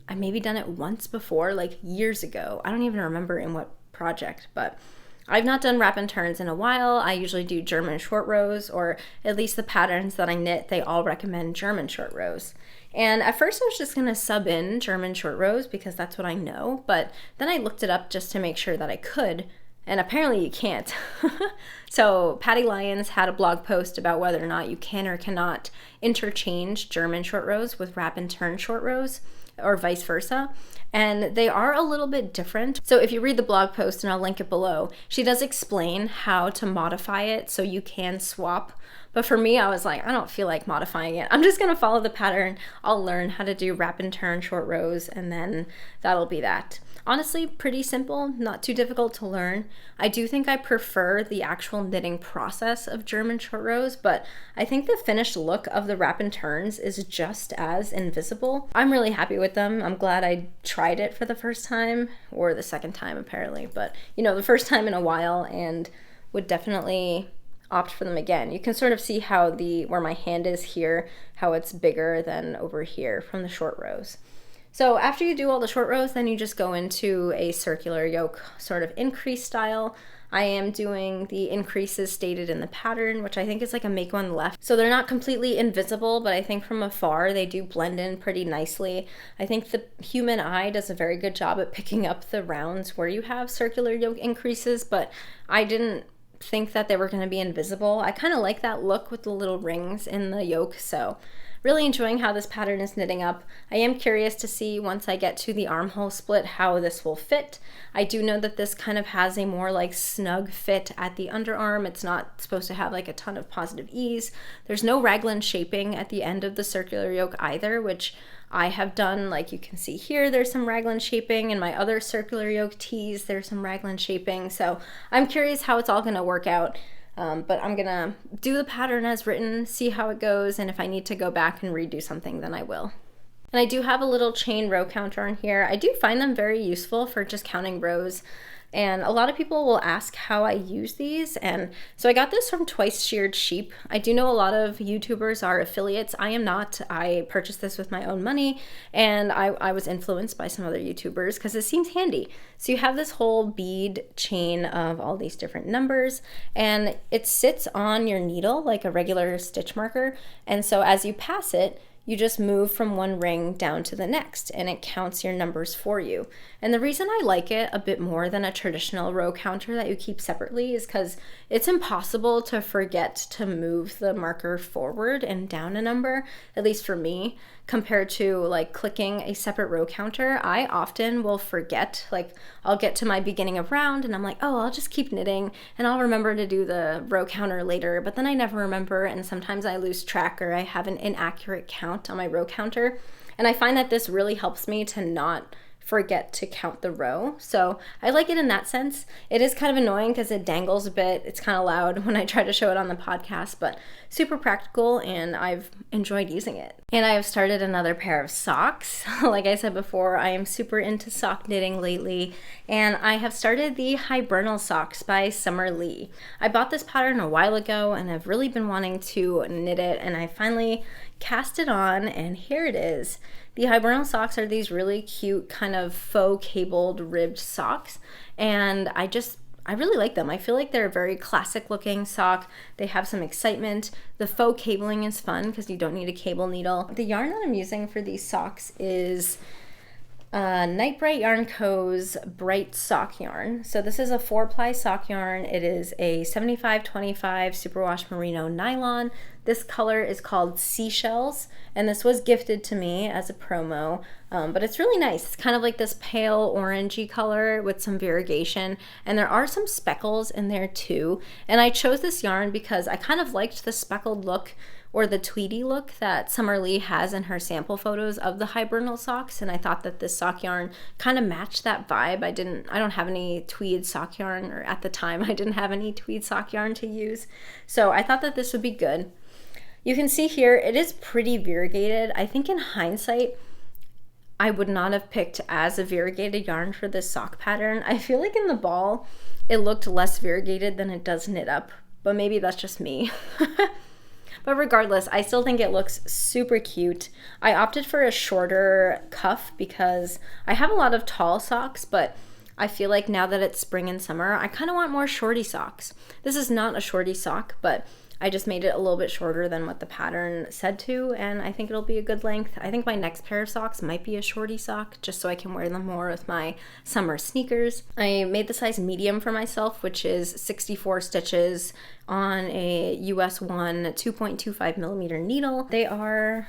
I maybe done it once before, like years ago. I don't even remember in what project, but I've not done wrap and turns in a while. I usually do German short rows, or at least the patterns that I knit, they all recommend German short rows. And at first I was just gonna sub in German short rows because that's what I know, but then I looked it up just to make sure that I could, and apparently you can't. So Patty Lyons had a blog post about whether or not you can or cannot interchange German short rows with wrap and turn short rows, or vice versa, and they are a little bit different. So if you read the blog post, and I'll link it below, she does explain how to modify it so you can swap. But for me, I was like, I don't feel like modifying it. I'm just gonna follow the pattern. I'll learn how to do wrap and turn short rows, and then that'll be that. Honestly, pretty simple, not too difficult to learn. I do think I prefer the actual knitting process of German short rows, but I think the finished look of the wrap and turns is just as invisible. I'm really happy with them. I'm glad I tried it for the first time, or the second time apparently, but you know, the first time in a while, and would definitely opt for them again. You can sort of see how where my hand is here, how it's bigger than over here from the short rows. So after you do all the short rows, then you just go into a circular yoke sort of increase style. I am doing the increases stated in the pattern, which I think is like a make one left. So they're not completely invisible, but I think from afar they do blend in pretty nicely. I think the human eye does a very good job at picking up the rounds where you have circular yoke increases, but I didn't think that they were going to be invisible. I kind of like that look with the little rings in the yoke, so really enjoying how this pattern is knitting up. I am curious to see once I get to the armhole split how this will fit. I do know that this kind of has a more like snug fit at the underarm. It's not supposed to have like a ton of positive ease. There's no raglan shaping at the end of the circular yoke either, which I have done. Like you can see here, there's some raglan shaping. In my other circular yoke tees, there's some raglan shaping. So I'm curious how it's all gonna work out. But I'm gonna do the pattern as written, see how it goes, and if I need to go back and redo something, then I will. And I do have a little chain row counter on here. I do find them very useful for just counting rows. And a lot of people will ask how I use these. And so I got this from Twice Sheared Sheep. I do know a lot of YouTubers are affiliates. I am not. I purchased this with my own money, and I was influenced by some other YouTubers because it seems handy. So you have this whole bead chain of all these different numbers, and it sits on your needle like a regular stitch marker. And so as you pass it, you just move from one ring down to the next, and it counts your numbers for you. And the reason I like it a bit more than a traditional row counter that you keep separately is because it's impossible to forget to move the marker forward and down a number, at least for me, compared to like clicking a separate row counter. I often will forget, like I'll get to my beginning of round and I'm like, oh, I'll just keep knitting and I'll remember to do the row counter later, but then I never remember, and sometimes I lose track or I have an inaccurate count on my row counter. And I find that this really helps me to not forget to count the row. So I like it in that sense. It is kind of annoying because it dangles a bit. It's kind of loud when I try to show it on the podcast, but super practical, and I've enjoyed using it. And I have started another pair of socks. Like I said before, I am super into sock knitting lately, and I have started the Hibernal Socks by Summer Lee. I bought this pattern a while ago and I've really been wanting to knit it, and I finally cast it on, and here it is. The Hibernal socks are these really cute kind of faux cabled ribbed socks, and I really like them. I feel like they're a very classic looking sock. They have some excitement. The faux cabling is fun because you don't need a cable needle. The yarn that I'm using for these socks is Night Bright Yarn Co.'s Bright Sock Yarn. So this is a 4-ply sock yarn. It is a 75/25 superwash merino nylon. This color is called Seashells, and this was gifted to me as a promo, but it's really nice. It's kind of like this pale orangey color with some variegation, and there are some speckles in there too. And I chose this yarn because I kind of liked the speckled look, or the tweedy look, that Summer Lee has in her sample photos of the Hibernal socks, and I thought that this sock yarn kind of matched that vibe. I don't have any tweed sock yarn, or at the time I didn't have any tweed sock yarn to use, so I thought that this would be good. You can see here, it is pretty variegated. I think in hindsight, I would not have picked as a variegated yarn for this sock pattern. I feel like in the ball, it looked less variegated than it does knit up, but maybe that's just me. But regardless, I still think it looks super cute. I opted for a shorter cuff because I have a lot of tall socks, but I feel like now that it's spring and summer, I kind of want more shorty socks. This is not a shorty sock, but I just made it a little bit shorter than what the pattern said to, and I think it'll be a good length. I think my next pair of socks might be a shorty sock, just so I can wear them more with my summer sneakers. I made the size medium for myself, which is 64 stitches on a US 1 2.25 millimeter needle. They are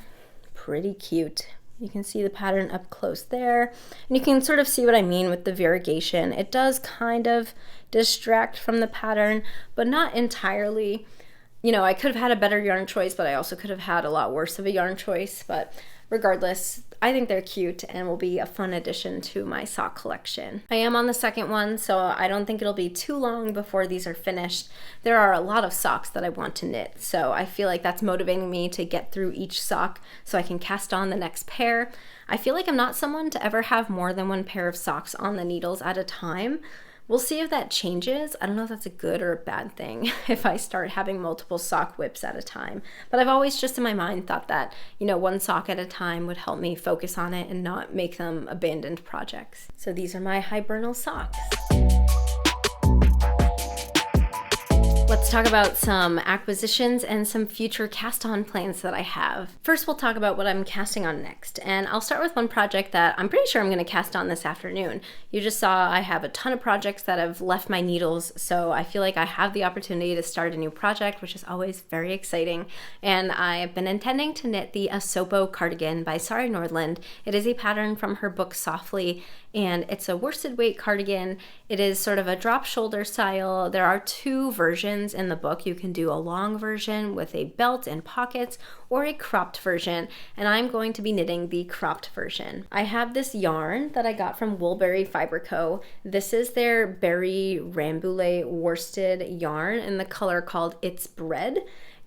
pretty cute. You can see the pattern up close there, and you can sort of see what I mean with the variegation. It does kind of distract from the pattern, but not entirely. You know, I could have had a better yarn choice, but I also could have had a lot worse of a yarn choice. But regardless, I think they're cute and will be a fun addition to my sock collection. I am on the second one, so I don't think it'll be too long before these are finished. There are a lot of socks that I want to knit, so I feel like that's motivating me to get through each sock so I can cast on the next pair. I feel like I'm not someone to ever have more than one pair of socks on the needles at a time. We'll see if that changes. I don't know if that's a good or a bad thing if I start having multiple sock whips at a time. But I've always just in my mind thought that, you know, one sock at a time would help me focus on it and not make them abandoned projects. So these are my Hibernal socks. Let's let's talk about some acquisitions and some future cast-on plans that I have. First, we'll talk about what I'm casting on next, and I'll start with one project that I'm pretty sure I'm going to cast on this afternoon. You just saw I have a ton of projects that have left my needles, so I feel like I have the opportunity to start a new project, which is always very exciting. And I've been intending to knit the Asopo Cardigan by Sari Nordland. It is a pattern from her book Softly, and it's a worsted weight cardigan. It is sort of a drop shoulder style. There are two versions in the book. You can do a long version with a belt and pockets, or a cropped version, and I'm going to be knitting the cropped version. I have this yarn that I got from Woolberry Fiber Co. This is their berry rambouillet worsted yarn in the color called It's Bread.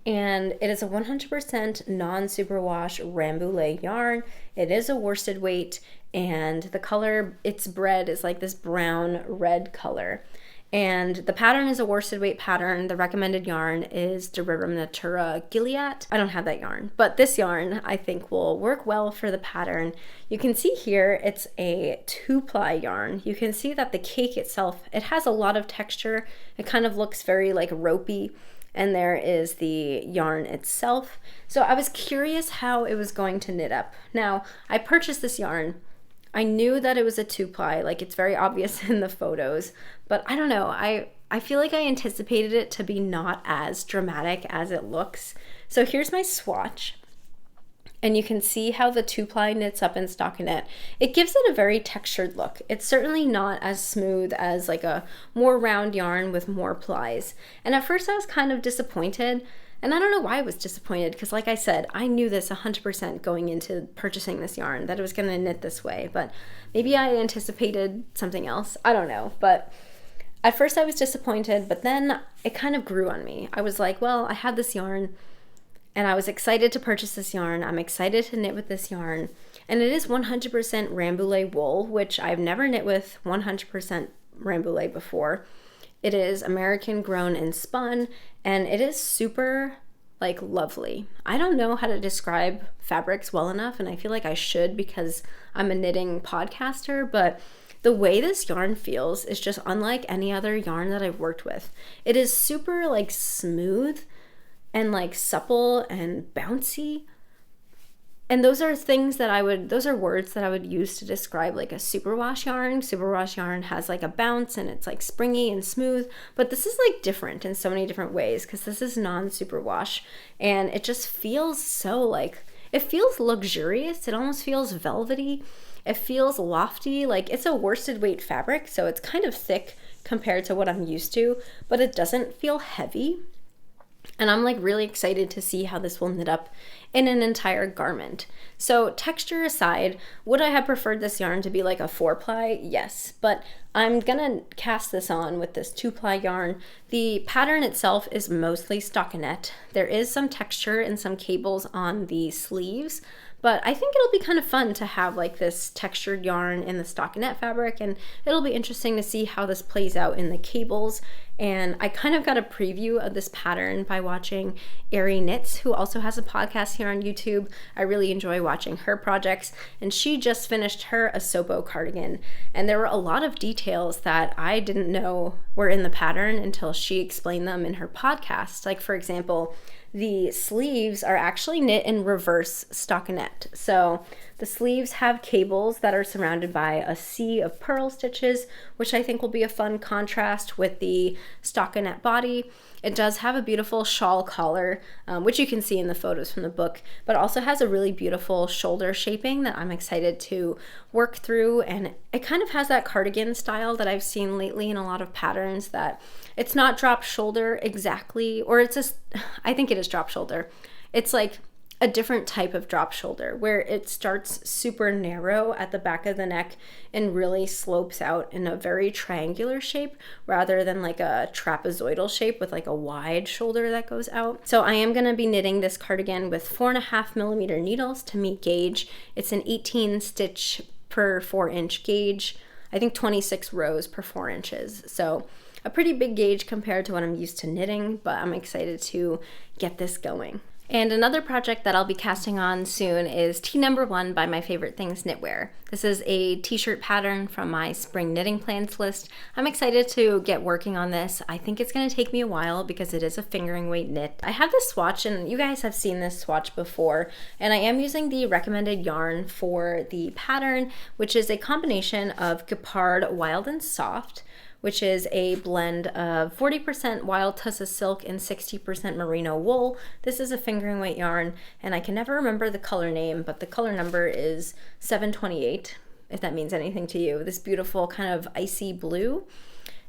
And it is a 100% non-superwash rambouillet yarn. It is a worsted weight, and the color It's Bread is like this brown red color. And the pattern is a worsted weight pattern. The recommended yarn is Derirum Natura Gilead. I don't have that yarn, but this yarn I think will work well for the pattern. You can see here it's a 2-ply yarn. You can see that the cake itself, it has a lot of texture. It kind of looks very like ropey. And there is the yarn itself. So I was curious how it was going to knit up. Now, I purchased this yarn. I knew that it was a 2-ply, like it's very obvious in the photos, but I don't know, I feel like I anticipated it to be not as dramatic as it looks. So here's my swatch. And you can see how the 2-ply knits up in stockinette. It gives it a very textured look. It's certainly not as smooth as like a more round yarn with more plies. And at first I was kind of disappointed. And I don't know why I was disappointed, because like I said, I knew this 100% going into purchasing this yarn, that it was going to knit this way. But maybe I anticipated something else. I don't know. But at first I was disappointed, but then it kind of grew on me. I was like, well, I have this yarn, and I was excited to purchase this yarn. I'm excited to knit with this yarn. And it is 100% rambouillet wool, which I've never knit with 100% rambouillet before. It is American grown and spun, and it is super like lovely. I don't know how to describe fabrics well enough, and I feel like I should because I'm a knitting podcaster, but the way this yarn feels is just unlike any other yarn that I've worked with. It is super like smooth and like supple and bouncy. And those are those are words that I would use to describe like a superwash yarn. Superwash yarn has like a bounce and it's like springy and smooth, but this is like different in so many different ways because this is non-superwash, and it just feels so like, it feels luxurious. It almost feels velvety. It feels lofty. Like it's a worsted weight fabric, so it's kind of thick compared to what I'm used to, but it doesn't feel heavy. And I'm like really excited to see how this will knit up in an entire garment. So texture aside, would I have preferred this yarn to be like a 4-ply? Yes, but I'm gonna cast this on with this 2-ply yarn. The pattern itself is mostly stockinette. There is some texture and some cables on the sleeves, but I think it'll be kind of fun to have like this textured yarn in the stockinette fabric, and it'll be interesting to see how this plays out in the cables. And I kind of got a preview of this pattern by watching Airy Knits, who also has a podcast here on YouTube. I really enjoy watching her projects, and she just finished her Asopo cardigan, and there were a lot of details that I didn't know were in the pattern until she explained them in her podcast. Like for example, the sleeves are actually knit in reverse stockinette. So the sleeves have cables that are surrounded by a sea of purl stitches, which I think will be a fun contrast with the stockinette body. It does have a beautiful shawl collar, which you can see in the photos from the book, but also has a really beautiful shoulder shaping that I'm excited to work through. And it kind of has that cardigan style that I've seen lately in a lot of patterns, that it's not drop shoulder exactly, or it's just, I think it is drop shoulder. It's like a different type of drop shoulder where it starts super narrow at the back of the neck and really slopes out in a very triangular shape rather than like a trapezoidal shape with like a wide shoulder that goes out. So I am going to be knitting this cardigan with 4.5mm needles to meet gauge. It's an 18 stitch per 4-inch gauge. I think 26 rows per 4 inches. So a pretty big gauge compared to what I'm used to knitting, but I'm excited to get this going. And another project that I'll be casting on soon is Tea Number 1 by My Favorite Things Knitwear. This is a t-shirt pattern from my spring knitting plans list. I'm excited to get working on this. I think it's going to take me a while because it is a fingering weight knit. I have this swatch, and you guys have seen this swatch before, and I am using the recommended yarn for the pattern, which is a combination of Gepard Wild and Soft, which is a blend of 40% wild tussa silk and 60% merino wool. This is a fingering weight yarn, and I can never remember the color name, but the color number is 728, if that means anything to you. This beautiful kind of icy blue.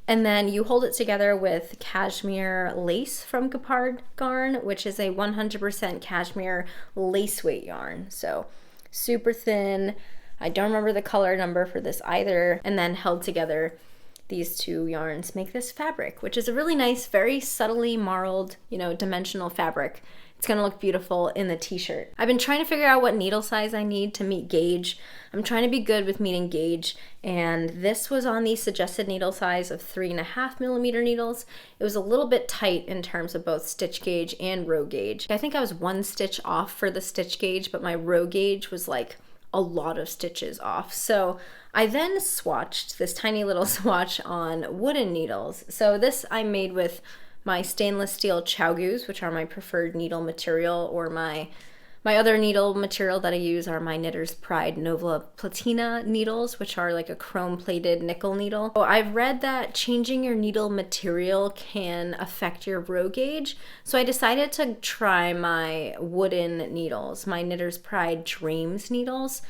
And then you hold it together with cashmere lace from Gepard Garn, which is a 100% cashmere lace weight yarn. So super thin. I don't remember the color number for this either. And then held together, these two yarns make this fabric, which is a really nice, very subtly marled, dimensional fabric. It's gonna look beautiful in the t-shirt. I've been trying to figure out what needle size I need to meet gauge. I'm trying to be good with meeting gauge, and this was on the suggested needle size of 3.5mm needles. It was a little bit tight in terms of both stitch gauge and row gauge. I think I was 1 stitch off for the stitch gauge, but my row gauge was like a lot of stitches off. So I then swatched this tiny little swatch on wooden needles. So this I made with my stainless steel Chowgoos, which are my preferred needle material, or my other needle material that I use are my Knitter's Pride Nova Platina needles, which are like a chrome plated nickel needle. So I've read that changing your needle material can affect your row gauge. So I decided to try my wooden needles, my Knitter's Pride Dreams needles.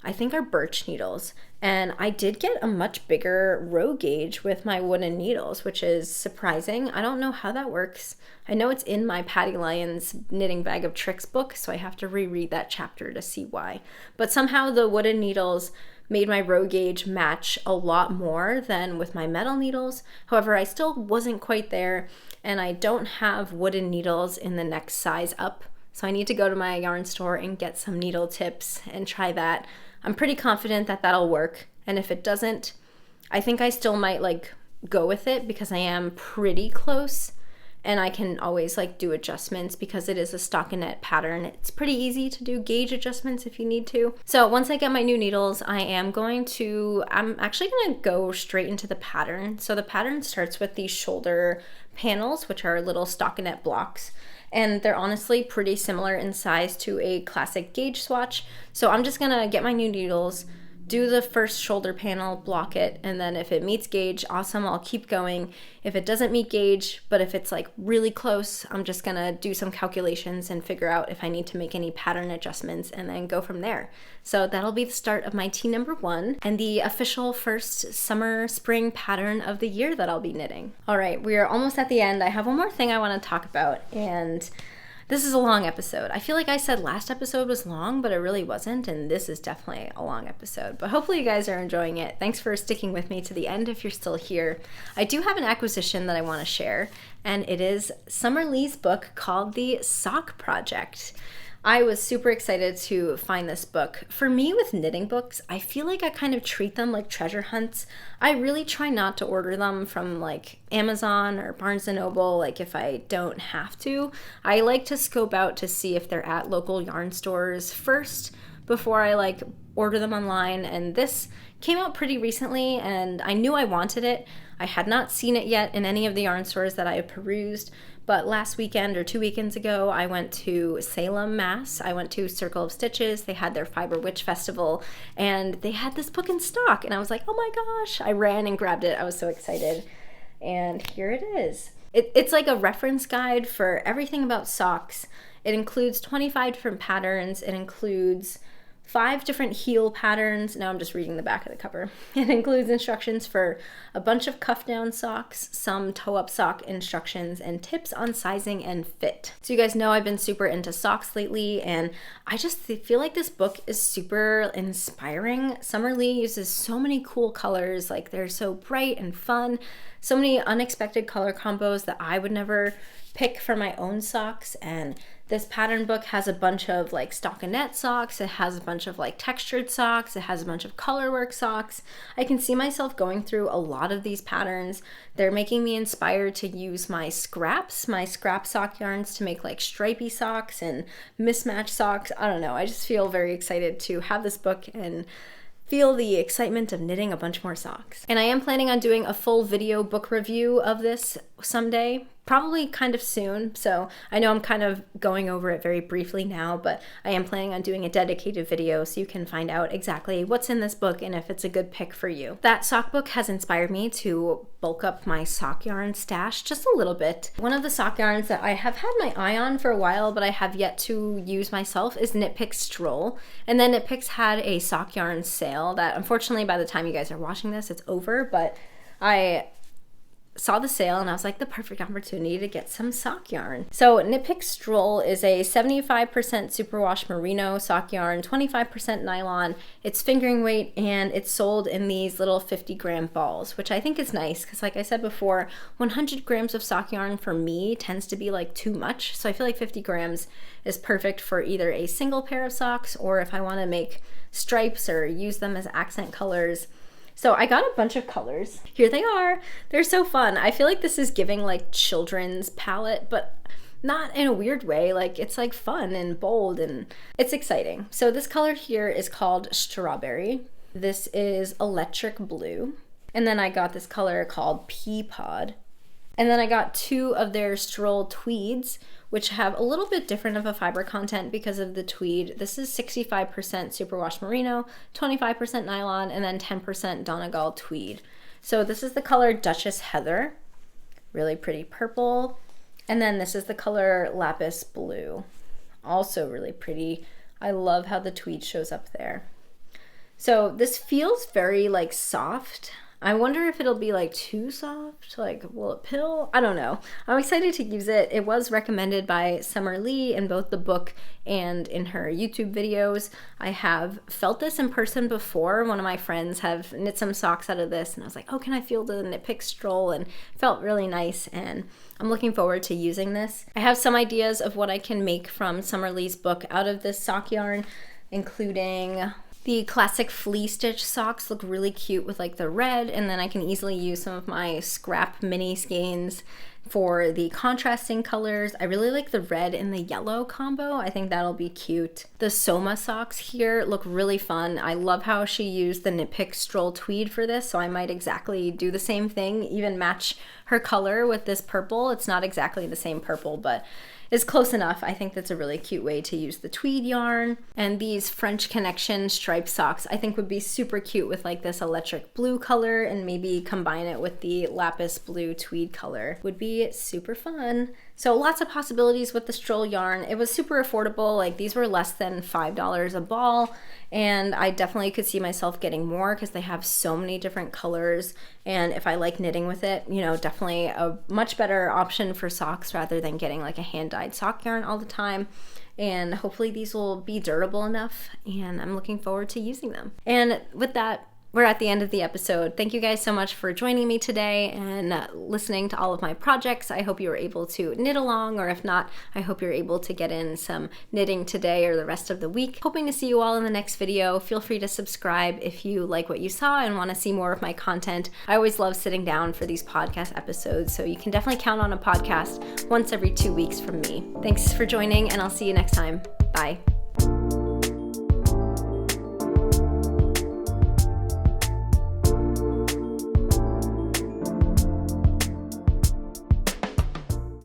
I think are birch needles, and I did get a much bigger row gauge with my wooden needles, which is surprising. I don't know how that works. I know it's in my Patty Lyons Knitting Bag of Tricks book, so I have to reread that chapter to see why. But somehow the wooden needles made my row gauge match a lot more than with my metal needles. However, I still wasn't quite there, and I don't have wooden needles in the next size up. So I need to go to my yarn store and get some needle tips and try that. I'm pretty confident that that'll work, and if it doesn't, I think I still might go with it because I am pretty close, and I can always do adjustments because it is a stockinette pattern. It's pretty easy to do gauge adjustments if you need to. So once I get my new needles, I'm actually gonna go straight into the pattern. So the pattern starts with these shoulder panels, which are little stockinette blocks. And they're honestly pretty similar in size to a classic gauge swatch. So I'm just gonna get my new needles, do the first shoulder panel, block it, and then if it meets gauge, awesome, I'll keep going. If it doesn't meet gauge, but if it's really close, I'm just gonna do some calculations and figure out if I need to make any pattern adjustments and then go from there. So that'll be the start of my Tea Number 1 and the official first summer-spring pattern of the year that I'll be knitting. All right, we are almost at the end. I have one more thing I wanna talk about, and this is a long episode. I feel like I said last episode was long, but it really wasn't, and this is definitely a long episode. But hopefully you guys are enjoying it. Thanks for sticking with me to the end if you're still here. I do have an acquisition that I want to share, and it is Summer Lee's book called The Sock Project. I was super excited to find this book. For me, with knitting books, I feel like I kind of treat them like treasure hunts. I really try not to order them from Amazon or Barnes & Noble, if I don't have to. I like to scope out to see if they're at local yarn stores first before I order them online. And this came out pretty recently, and I knew I wanted it. I had not seen it yet in any of the yarn stores that I have perused. But last weekend or 2 weekends ago, I went to Salem, Mass. I went to Circle of Stitches. They had their Fiber Witch Festival, and they had this book in stock. And I was like, oh my gosh. I ran and grabbed it. I was so excited. And here it is. It's like a reference guide for everything about socks. It includes 25 different patterns. It includes 5 different heel patterns. Now I'm just reading the back of the cover. It includes instructions for a bunch of cuff down socks, some toe up sock instructions, and tips on sizing and fit. So you guys know I've been super into socks lately, and I just feel like this book is super inspiring. Summer Lee uses so many cool colors, they're so bright and fun, so many unexpected color combos that I would never pick for my own socks, and This pattern book has a bunch of like stockinette socks, it has a bunch of like textured socks, it has a bunch of colorwork socks. I can see myself going through a lot of these patterns. They're making me inspired to use my scrap sock yarns to make like stripy socks and mismatched socks. I don't know, I just feel very excited to have this book and feel the excitement of knitting a bunch more socks. And I am planning on doing a full video book review of this someday, probably kind of soon. So I know I'm kind of going over it very briefly now, but I am planning on doing a dedicated video so you can find out exactly what's in this book and if it's a good pick for you. That sock book has inspired me to bulk up my sock yarn stash just a little bit. One of the sock yarns that I have had my eye on for a while, but I have yet to use myself, is Knit Picks Stroll. And then Knit Picks had a sock yarn sale that unfortunately by the time you guys are watching this, it's over, but I saw the sale and I was like, the perfect opportunity to get some sock yarn. So Knit Picks Stroll is a 75% superwash merino sock yarn, 25% nylon. It's fingering weight and it's sold in these little 50-gram balls, which I think is nice because like I said before, 100 grams of sock yarn for me tends to be like too much. So I feel like 50 grams is perfect for either a single pair of socks or if I want to make stripes or use them as accent colors. So I got a bunch of colors. Here they are. They're so fun. I feel like this is giving like children's palette, but not in a weird way. Like it's like fun and bold and it's exciting. So this color here is called Strawberry. This is Electric Blue. And then I got this color called Pea Pod. And then I got 2 of their Stroll tweeds, which have a little bit different of a fiber content because of the tweed. This is 65% superwash merino, 25% nylon, and then 10% Donegal tweed. So this is the color Duchess Heather, really pretty purple. And then this is the color Lapis Blue, also really pretty. I love how the tweed shows up there. So this feels very like soft. I wonder if it'll be like too soft, like will it pill? I don't know. I'm excited to use it. It was recommended by Summer Lee in both the book and in her YouTube videos. I have felt this in person before. One of my friends have knit some socks out of this and I was like, oh, can I feel the Knit Picks Stroll? And it felt really nice and I'm looking forward to using this. I have some ideas of what I can make from Summer Lee's book out of this sock yarn, including the classic flea stitch socks look really cute with like the red, and then I can easily use some of my scrap mini skeins for the contrasting colors. I really like the red and the yellow combo. I think that'll be cute. The Soma socks here look really fun. I love how she used the Knit Picks Stroll tweed for this, so I might exactly do the same thing, even match her color with this purple. It's not exactly the same purple, but is close enough. I think that's a really cute way to use the tweed yarn. And these French Connection striped socks I think would be super cute with like this electric blue color, and maybe combine it with the lapis blue tweed color. Would be super fun. So lots of possibilities with the Stroll yarn. It was super affordable. Like these were less than $5 a ball, and I definitely could see myself getting more because they have so many different colors. And if I like knitting with it, you know, definitely a much better option for socks rather than getting like a hand-dyed sock yarn all the time. And hopefully these will be durable enough, and I'm looking forward to using them. And with that, we're at the end of the episode. Thank you guys so much for joining me today and listening to all of my projects. I hope you were able to knit along, or if not, I hope you're able to get in some knitting today or the rest of the week. Hoping to see you all in the next video. Feel free to subscribe if you like what you saw and want to see more of my content. I always love sitting down for these podcast episodes, so you can definitely count on a podcast once every 2 weeks from me. Thanks for joining, and I'll see you next time. Bye.